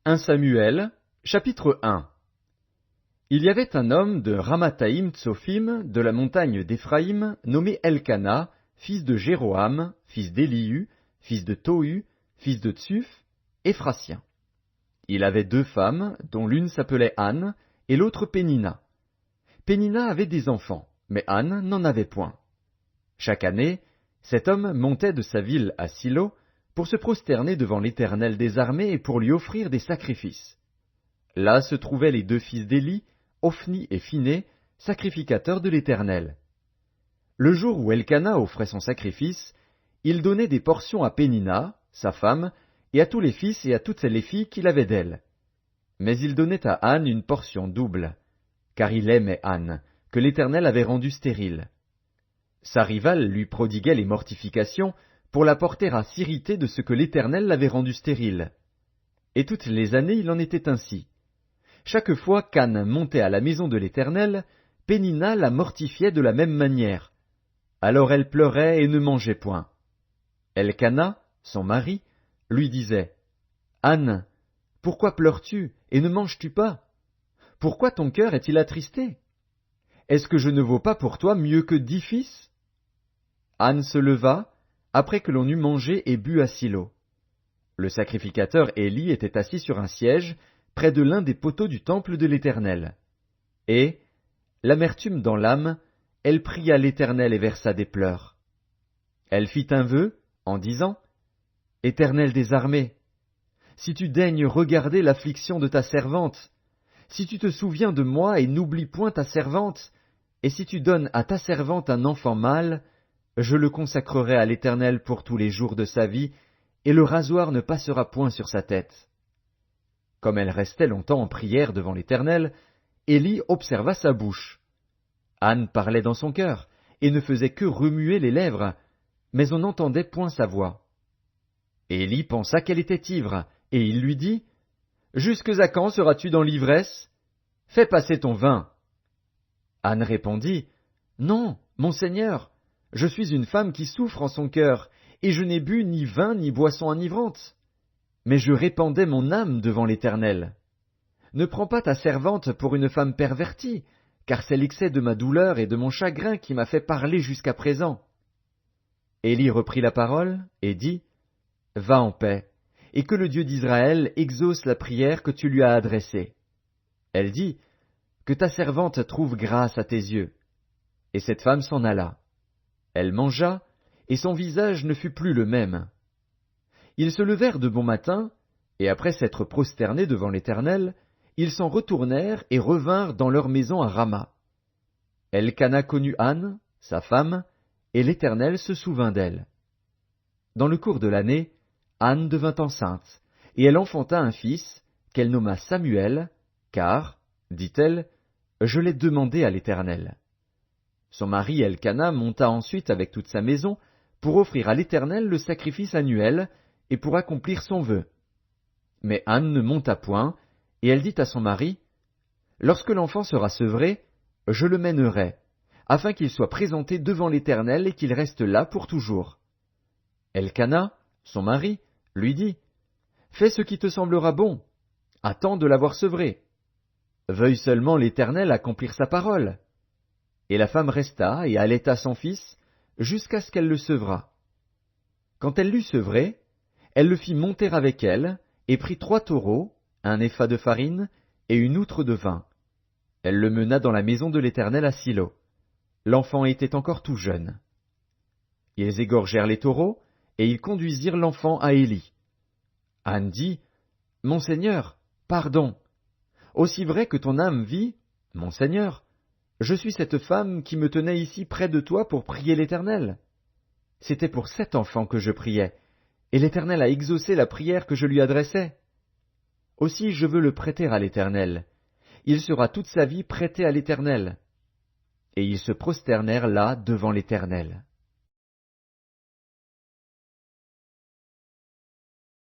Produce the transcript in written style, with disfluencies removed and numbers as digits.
1 Samuel, chapitre 1. Il y avait un homme de Ramathaïm Tsophim, de la montagne d'Éphraïm, nommé Elkana, fils de Jéroham, fils d'Élihu, fils de Tohu, fils de Tsuf, Éphratien. Il avait 2 femmes, dont l'une s'appelait Anne, et l'autre Pénina. Pénina avait des enfants, mais Anne n'en avait point. Chaque année, cet homme montait de sa ville à Silo, pour se prosterner devant l'Éternel des armées et pour lui offrir des sacrifices. Là se trouvaient les 2 fils d'Éli, Ophni et Phiné, sacrificateurs de l'Éternel. Le jour où Elkana offrait son sacrifice, il donnait des portions à Pénina, sa femme, et à tous les fils et à toutes les filles qu'il avait d'elle. Mais il donnait à Anne une portion double, car il aimait Anne, que l'Éternel avait rendue stérile. Sa rivale lui prodiguait les mortifications, pour la porter à s'irriter de ce que l'Éternel l'avait rendue stérile. Et toutes les années il en était ainsi. Chaque fois qu'Anne montait à la maison de l'Éternel, Pénina la mortifiait de la même manière. Alors elle pleurait et ne mangeait point. Elkana, son mari, lui disait, « Anne, pourquoi pleures-tu et ne manges-tu pas? Pourquoi ton cœur est-il attristé? Est-ce que je ne vaux pas pour toi mieux que 10 fils? » Anne se leva, après que l'on eut mangé et bu à Silo. Le sacrificateur Éli était assis sur un siège, près de l'un des poteaux du temple de l'Éternel. Et, l'amertume dans l'âme, elle pria l'Éternel et versa des pleurs. Elle fit un vœu, en disant, « Éternel des armées, si tu daignes regarder l'affliction de ta servante, si tu te souviens de moi et n'oublies point ta servante, et si tu donnes à ta servante un enfant mâle, je le consacrerai à l'Éternel pour tous les jours de sa vie, et le rasoir ne passera point sur sa tête. » Comme elle restait longtemps en prière devant l'Éternel, Éli observa sa bouche. Anne parlait dans son cœur, et ne faisait que remuer les lèvres, mais on n'entendait point sa voix. Éli pensa qu'elle était ivre, et il lui dit, « Jusque à quand seras-tu dans l'ivresse? Fais passer ton vin. » Anne répondit, « Non, mon Seigneur, je suis une femme qui souffre en son cœur, et je n'ai bu ni vin ni boisson enivrante. Mais je répandais mon âme devant l'Éternel. Ne prends pas ta servante pour une femme pervertie, car c'est l'excès de ma douleur et de mon chagrin qui m'a fait parler jusqu'à présent. » Éli reprit la parole et dit, « Va en paix, et que le Dieu d'Israël exauce la prière que tu lui as adressée. » Elle dit, « Que ta servante trouve grâce à tes yeux. » Et cette femme s'en alla. Elle mangea, et son visage ne fut plus le même. Ils se levèrent de bon matin, et après s'être prosternés devant l'Éternel, ils s'en retournèrent et revinrent dans leur maison à Rama. Elkana connut Anne, sa femme, et l'Éternel se souvint d'elle. Dans le cours de l'année, Anne devint enceinte, et elle enfanta un fils, qu'elle nomma Samuel, car, dit-elle, je l'ai demandé à l'Éternel. Son mari Elkana monta ensuite avec toute sa maison pour offrir à l'Éternel le sacrifice annuel et pour accomplir son vœu. Mais Anne ne monta point, et elle dit à son mari, « Lorsque l'enfant sera sevré, je le mènerai, afin qu'il soit présenté devant l'Éternel et qu'il reste là pour toujours. » Elkana, son mari, lui dit, « Fais ce qui te semblera bon, attends de l'avoir sevré. Veuille seulement l'Éternel accomplir sa parole. » Et la femme resta et allaita son fils, jusqu'à ce qu'elle le sevrât. Quand elle l'eut sevré, elle le fit monter avec elle, et prit 3 taureaux, un épha de farine, et une outre de vin. Elle le mena dans la maison de l'Éternel à Silo. L'enfant était encore tout jeune. Ils égorgèrent les taureaux, et ils conduisirent l'enfant à Éli. Anne dit, « Mon Seigneur, pardon. Aussi vrai que ton âme vit, mon Seigneur, je suis cette femme qui me tenait ici près de toi pour prier l'Éternel. C'était pour cet enfant que je priais, et l'Éternel a exaucé la prière que je lui adressais. Aussi je veux le prêter à l'Éternel. Il sera toute sa vie prêté à l'Éternel. » Et ils se prosternèrent là devant l'Éternel.